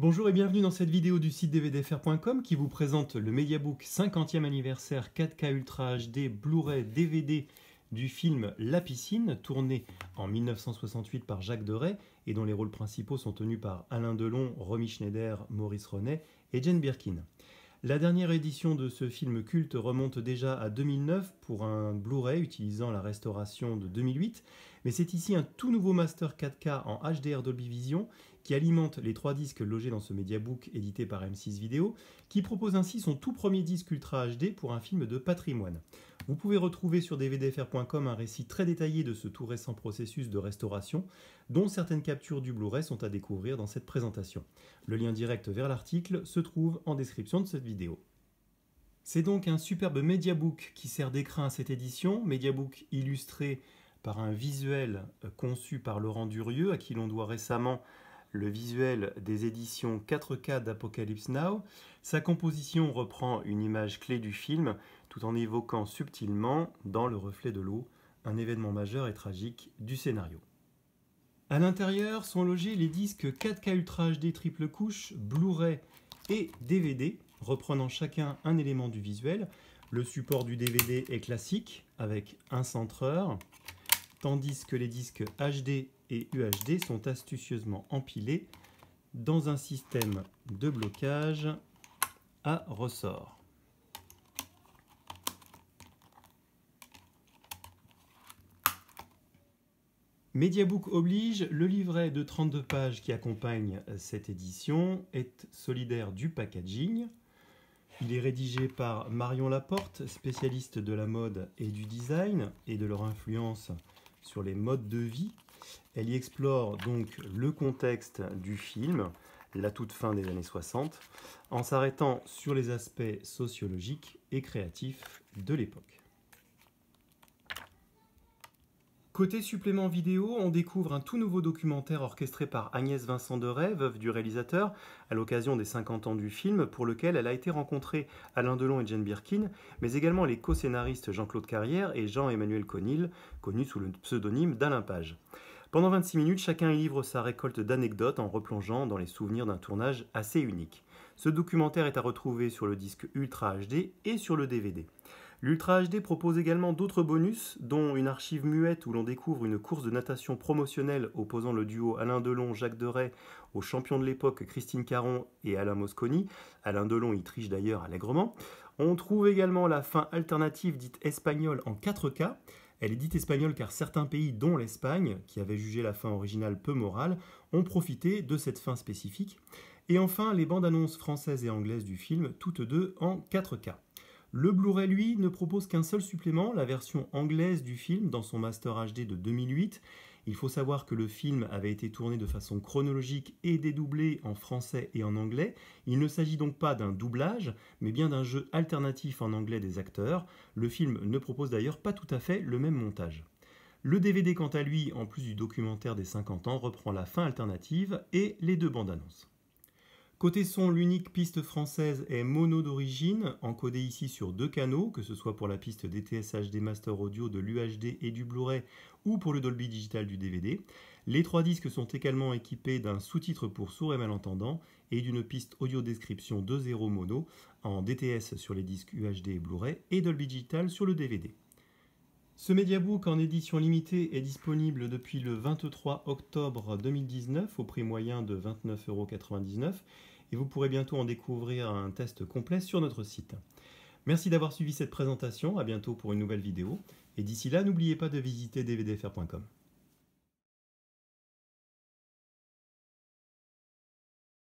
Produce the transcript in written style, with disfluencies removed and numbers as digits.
Bonjour et bienvenue dans cette vidéo du site dvdfr.com qui vous présente le Mediabook 50e anniversaire 4K Ultra HD Blu-ray DVD du film La Piscine, tourné en 1968 par Jacques Deray et dont les rôles principaux sont tenus par Alain Delon, Romy Schneider, Maurice Ronet et Jane Birkin. La dernière édition de ce film culte remonte déjà à 2009 pour un Blu-ray utilisant la restauration de 2008, mais c'est ici un tout nouveau master 4K en HDR Dolby Vision qui alimente les 3 disques logés dans ce Mediabook édité par M6 Vidéo, qui propose ainsi son tout premier disque Ultra HD pour un film de patrimoine. Vous pouvez retrouver sur dvdfr.com un récit très détaillé de ce tout récent processus de restauration, dont certaines captures du Blu-ray sont à découvrir dans cette présentation. Le lien direct vers l'article se trouve en description de cette vidéo. C'est donc un superbe Mediabook qui sert d'écrin à cette édition, Mediabook illustré par un visuel conçu par Laurent Durieux, à qui l'on doit récemment le visuel des éditions 4K d'Apocalypse Now. Sa composition reprend une image clé du film, tout en évoquant subtilement, dans le reflet de l'eau, un événement majeur et tragique du scénario. À l'intérieur sont logés les disques 4K Ultra HD triple couche, Blu-ray et DVD, reprenant chacun un élément du visuel. Le support du DVD est classique, avec un centreur, tandis que les disques HD et UHD sont astucieusement empilés dans un système de blocage à ressort. Mediabook oblige, le livret de 32 pages qui accompagne cette édition est solidaire du packaging. Il est rédigé par Marion Laporte, spécialiste de la mode et du design et de leur influence sur les modes de vie. Elle y explore donc le contexte du film, la toute fin des années 60, en s'arrêtant sur les aspects sociologiques et créatifs de l'époque. Côté supplément vidéo, on découvre un tout nouveau documentaire orchestré par Agnès Vincent Deray, veuve du réalisateur, à l'occasion des 50 ans du film, pour lequel elle a été rencontrée Alain Delon et Jane Birkin, mais également les co-scénaristes Jean-Claude Carrière et Jean-Emmanuel Conil, connus sous le pseudonyme d'Alain Page. Pendant 26 minutes, chacun y livre sa récolte d'anecdotes en replongeant dans les souvenirs d'un tournage assez unique. Ce documentaire est à retrouver sur le disque Ultra HD et sur le DVD. L'Ultra HD propose également d'autres bonus, dont une archive muette où l'on découvre une course de natation promotionnelle opposant le duo Alain Delon-Jacques Deray aux champions de l'époque Christine Caron et Alain Mosconi. Alain Delon y triche d'ailleurs allègrement. On trouve également la fin alternative dite espagnole en 4K. Elle est dite espagnole car certains pays, dont l'Espagne, qui avait jugé la fin originale peu morale, ont profité de cette fin spécifique. Et enfin, les bandes annonces françaises et anglaises du film, toutes deux en 4K. Le Blu-ray, lui, ne propose qu'un seul supplément, la version anglaise du film dans son Master HD de 2008. Il faut savoir que le film avait été tourné de façon chronologique et dédoublé en français et en anglais. Il ne s'agit donc pas d'un doublage, mais bien d'un jeu alternatif en anglais des acteurs. Le film ne propose d'ailleurs pas tout à fait le même montage. Le DVD, quant à lui, en plus du documentaire des 50 ans, reprend la fin alternative et les 2 bandes annonces. Côté son, l'unique piste française est mono d'origine, encodée ici sur 2 canaux, que ce soit pour la piste DTS HD Master Audio de l'UHD et du Blu-ray ou pour le Dolby Digital du DVD. Les 3 disques sont également équipés d'un sous-titre pour sourds et malentendants et d'une piste audio description 2.0 mono en DTS sur les disques UHD et Blu-ray et Dolby Digital sur le DVD. Ce Mediabook en édition limitée est disponible depuis le 23 octobre 2019 au prix moyen de 29,99 € et vous pourrez bientôt en découvrir un test complet sur notre site. Merci d'avoir suivi cette présentation, à bientôt pour une nouvelle vidéo et d'ici là n'oubliez pas de visiter dvdfr.com.